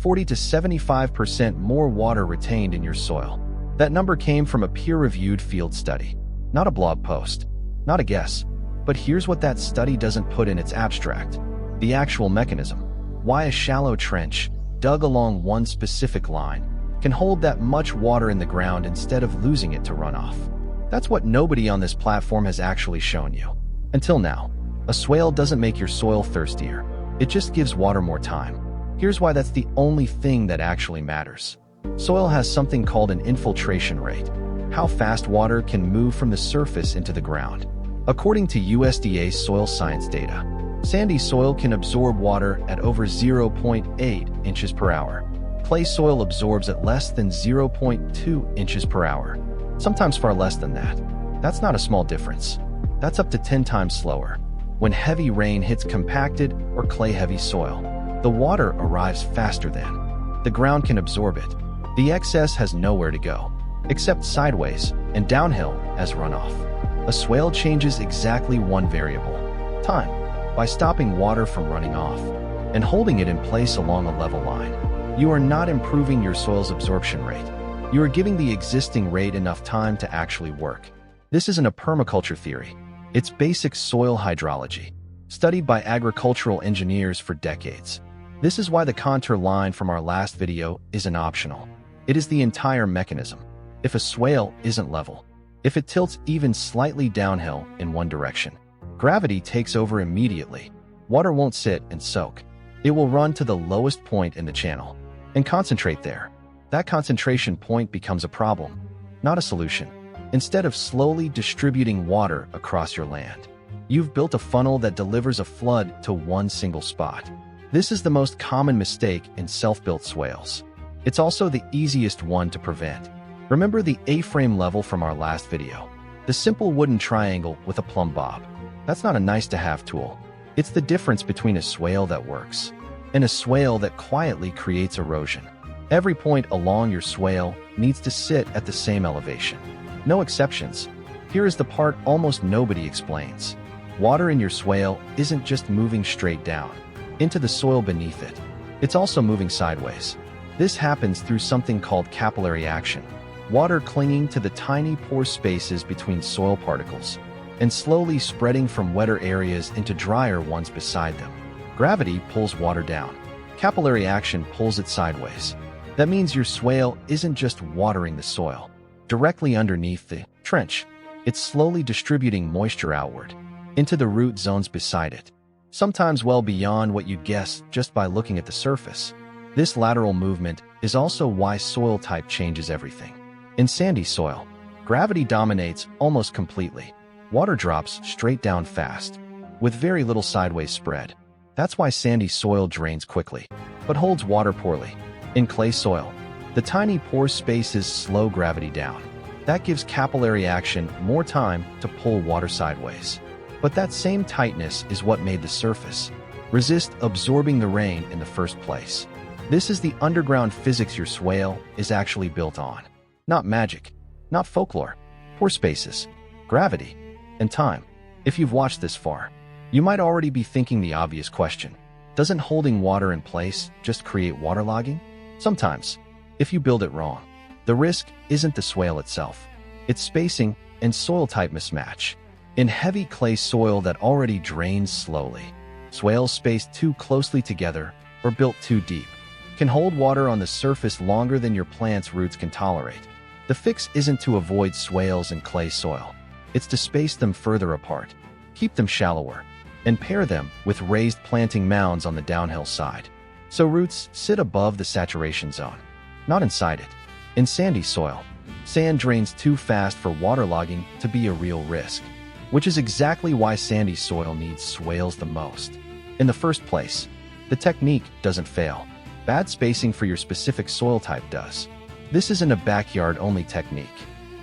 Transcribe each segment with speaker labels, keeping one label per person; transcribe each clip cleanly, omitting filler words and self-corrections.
Speaker 1: 40 to 75% more water retained in your soil. That number came from a peer-reviewed field study, not a blog post, not a guess. But here's what that study doesn't put in its abstract: the actual mechanism. Why a shallow trench, dug along one specific line, can hold that much water in the ground instead of losing it to runoff. That's what nobody on this platform has actually shown you. Until now. A swale doesn't make your soil thirstier. It just gives water more time. Here's why that's the only thing that actually matters. Soil has something called an infiltration rate, how fast water can move from the surface into the ground. According to USDA soil science data, sandy soil can absorb water at over 0.8 inches per hour. Clay soil absorbs at less than 0.2 inches per hour, sometimes far less than that. That's not a small difference. That's up to 10 times slower. When heavy rain hits compacted or clay-heavy soil, the water arrives faster than the ground can absorb it. The excess has nowhere to go, except sideways and downhill as runoff. A swale changes exactly one variable: time, by stopping water from running off and holding it in place along a level line. You are not improving your soil's absorption rate. You are giving the existing rate enough time to actually work. This isn't a permaculture theory. It's basic soil hydrology, studied by agricultural engineers for decades. This is why the contour line from our last video isn't optional. It is the entire mechanism. If a swale isn't level, if it tilts even slightly downhill in one direction, gravity takes over immediately. Water won't sit and soak. It will run to the lowest point in the channel and concentrate there. That concentration point becomes a problem, not a solution. Instead of slowly distributing water across your land, you've built a funnel that delivers a flood to one single spot. This is the most common mistake in self-built swales. It's also the easiest one to prevent. Remember the A-frame level from our last video? The simple wooden triangle with a plumb bob. That's not a nice-to-have tool. It's the difference between a swale that works and a swale that quietly creates erosion. Every point along your swale needs to sit at the same elevation. No exceptions. Here is the part almost nobody explains. Water in your swale isn't just moving straight down into the soil beneath it. It's also moving sideways. This happens through something called capillary action. Water clinging to the tiny pore spaces between soil particles and slowly spreading from wetter areas into drier ones beside them. Gravity pulls water down. Capillary action pulls it sideways. That means your swale isn't just watering the soil directly underneath the trench. It's slowly distributing moisture outward into the root zones beside it, sometimes well beyond what you'd guess just by looking at the surface. This lateral movement is also why soil type changes everything. In sandy soil, gravity dominates almost completely. Water drops straight down fast, with very little sideways spread. That's why sandy soil drains quickly, but holds water poorly. In clay soil, the tiny pore spaces slow gravity down. That gives capillary action more time to pull water sideways. But that same tightness is what made the surface resist absorbing the rain in the first place. This is the underground physics your swale is actually built on. Not magic, not folklore. Pore spaces, gravity, and time. If you've watched this far, you might already be thinking the obvious question: doesn't holding water in place just create waterlogging? Sometimes, if you build it wrong. The risk isn't the swale itself. It's spacing and soil type mismatch. In heavy clay soil that already drains slowly, swales spaced too closely together or built too deep can hold water on the surface longer than your plant's roots can tolerate. The fix isn't to avoid swales in clay soil. It's to space them further apart, keep them shallower, and pair them with raised planting mounds on the downhill side, so roots sit above the saturation zone, not inside it. In sandy soil, sand drains too fast for waterlogging to be a real risk, which is exactly why sandy soil needs swales the most. In the first place, the technique doesn't fail. Bad spacing for your specific soil type does. This isn't a backyard-only technique.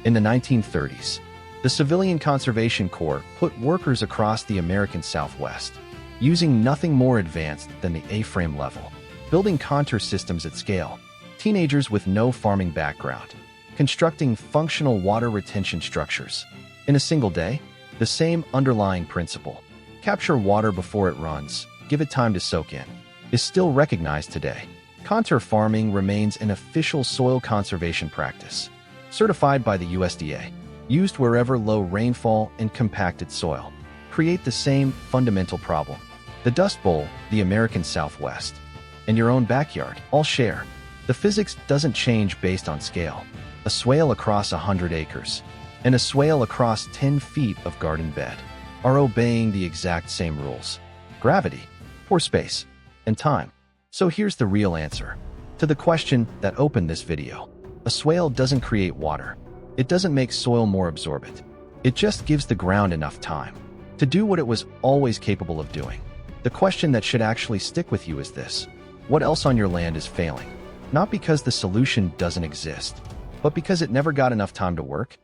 Speaker 1: In the 1930s, the Civilian Conservation Corps put workers across the American Southwest, using nothing more advanced than the A-frame level, building contour systems at scale. Teenagers with no farming background, constructing functional water retention structures. In a single day, the same underlying principle, capture water before it runs, give it time to soak in, is still recognized today. Contour farming remains an official soil conservation practice, certified by the USDA, used wherever low rainfall and compacted soil create the same fundamental problem. The Dust Bowl, the American Southwest, and your own backyard all share. The physics doesn't change based on scale. A swale across 100 acres and a swale across 10 feet of garden bed are obeying the exact same rules: gravity, pore space, and time. So here's the real answer to the question that opened this video. A swale doesn't create water. It doesn't make soil more absorbent. It just gives the ground enough time to do what it was always capable of doing. The question that should actually stick with you is this: what else on your land is failing? Not because the solution doesn't exist, but because it never got enough time to work.